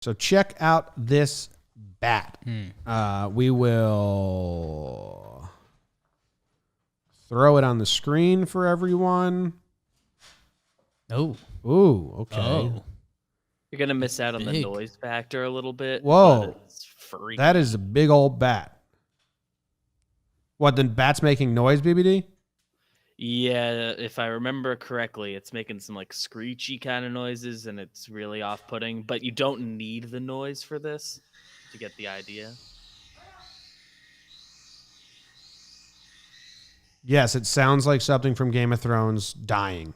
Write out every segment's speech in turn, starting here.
So check out this bat. We will throw it on the screen for everyone. Oh. Ooh, okay. Oh. You're going to miss out on the noise factor a little bit. Whoa. That is a big old bat. What, the bat's making noise, BBD? Yeah, if I remember correctly, it's making some like screechy kind of noises, and it's really off-putting. But you don't need the noise for this to get the idea. Yes, it sounds like something from Game of Thrones dying.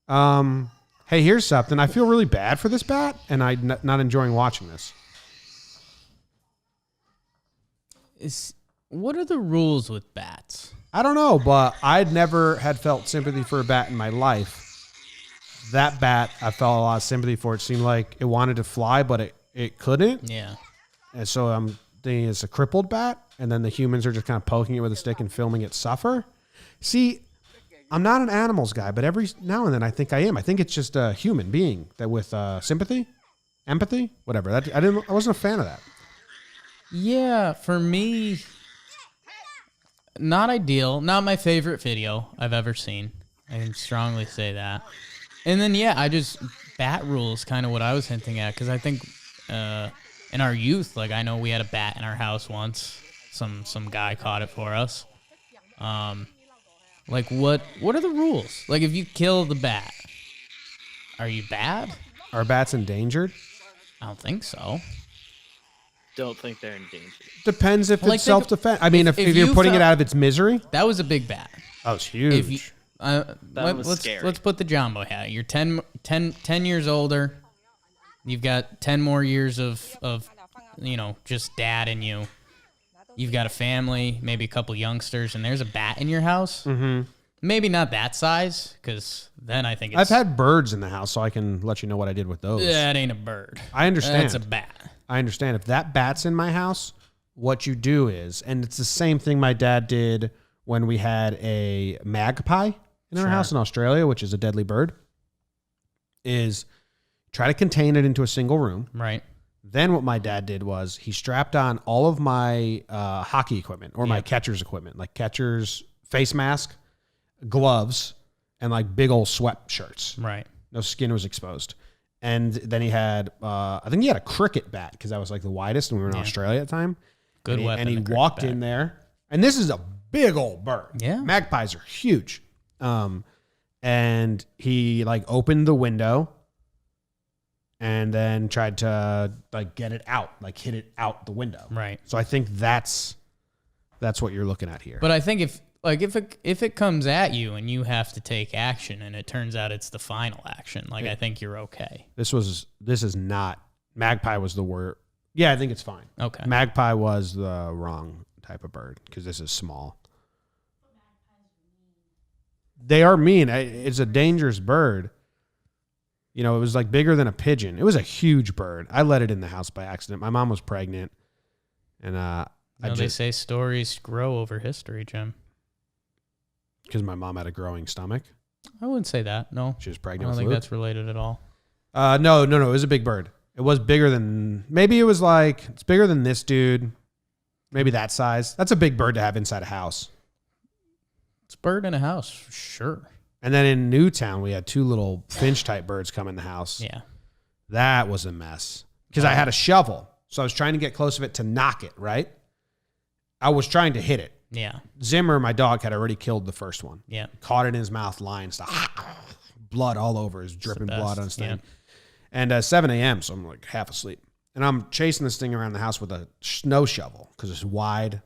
Hey, here's something. I feel really bad for this bat, and I'm not enjoying watching this. What are the rules with bats? I don't know, but I'd never had felt sympathy for a bat in my life. That bat, I felt a lot of sympathy for. It seemed like it wanted to fly, but it couldn't. Yeah. And so I'm thinking it's a crippled bat, and then the humans are just kind of poking it with a stick and filming it suffer. See, I'm not an animals guy, but every now and then I think I am. I think it's just a human being that with sympathy, empathy, whatever. I wasn't a fan of that. Yeah, for me, not ideal. Not my favorite video I've ever seen. I can strongly say that. And then, yeah, bat rules kind of what I was hinting at, because I think in our youth, like I know we had a bat in our house once. Some guy caught it for us. Like what are the rules? Like if you kill the bat, are you bad? Are bats endangered? I don't think so. Don't think they're endangered. Depends if it's self-defense. I mean, if you're putting it out of its misery. That was a big bat. That was huge. Let's put the Jomboy hat. You're 10 years older. You've got 10 more years of just dad in you. You've got a family, maybe a couple youngsters, and there's a bat in your house. Mm-hmm. Maybe not that size, because then I think I've had birds in the house, so I can let you know what I did with those. That ain't a bird. I understand. That's a bat. I understand. If that bat's in my house, what you do is, and it's the same thing my dad did when we had a magpie in our house in Australia, which is a deadly bird, is try to contain it into a single room. Right. Then what my dad did was he strapped on all of my hockey equipment or my catcher's equipment, like catcher's face mask, gloves, and like big old sweatshirts. Right. No skin was exposed. And then he had, I think he had a cricket bat because that was like the widest and we were in Australia at the time. Good weapon. And he walked in there. And this is a big old bird. Yeah. Magpies are huge. And he like opened the window and then tried to like get it out, like hit it out the window. Right. So I think that's what you're looking at here. But I think if it comes at you and you have to take action and it turns out it's the final action, like I think you're okay. This is not, magpie was the word. Yeah, I think it's fine. Okay. Magpie was the wrong type of bird because this is small. They are mean. It's a dangerous bird. You know, it was like bigger than a pigeon. It was a huge bird. I let it in the house by accident. My mom was pregnant. And they say stories grow over history, Jim. Because my mom had a growing stomach. I wouldn't say that. No. She was pregnant. I don't think that's related at all. No. It was a big bird. It was bigger than, maybe it was like, it's bigger than this dude. Maybe that size. That's a big bird to have inside a house. It's a bird in a house, sure. And then in Newtown, we had two little finch-type birds come in the house. Yeah. That was a mess. Because I had a shovel. So I was trying to get close to it to knock it, right? I was trying to hit it. Yeah. Zimmer, my dog, had already killed the first one. Yeah. Caught it in his mouth, lying stuff. Blood all over. His dripping blood on his thing. Yeah. And 7 a.m., so I'm like half asleep. And I'm chasing this thing around the house with a snow shovel because it's wide,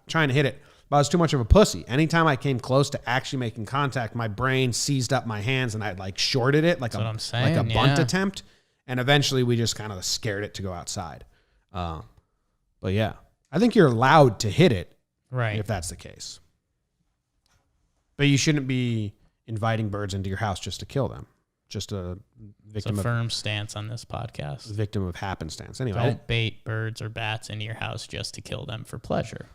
trying to hit it. But I was too much of a pussy. Anytime I came close to actually making contact, my brain seized up my hands and I like shorted it like a bunt attempt. And eventually we just kind of scared it to go outside. But yeah, I think you're allowed to hit it, right? If that's the case. But you shouldn't be inviting birds into your house just to kill them. Just a victim. It's a firm stance on this podcast. Victim of happenstance. Anyway, don't bait birds or bats into your house just to kill them for pleasure.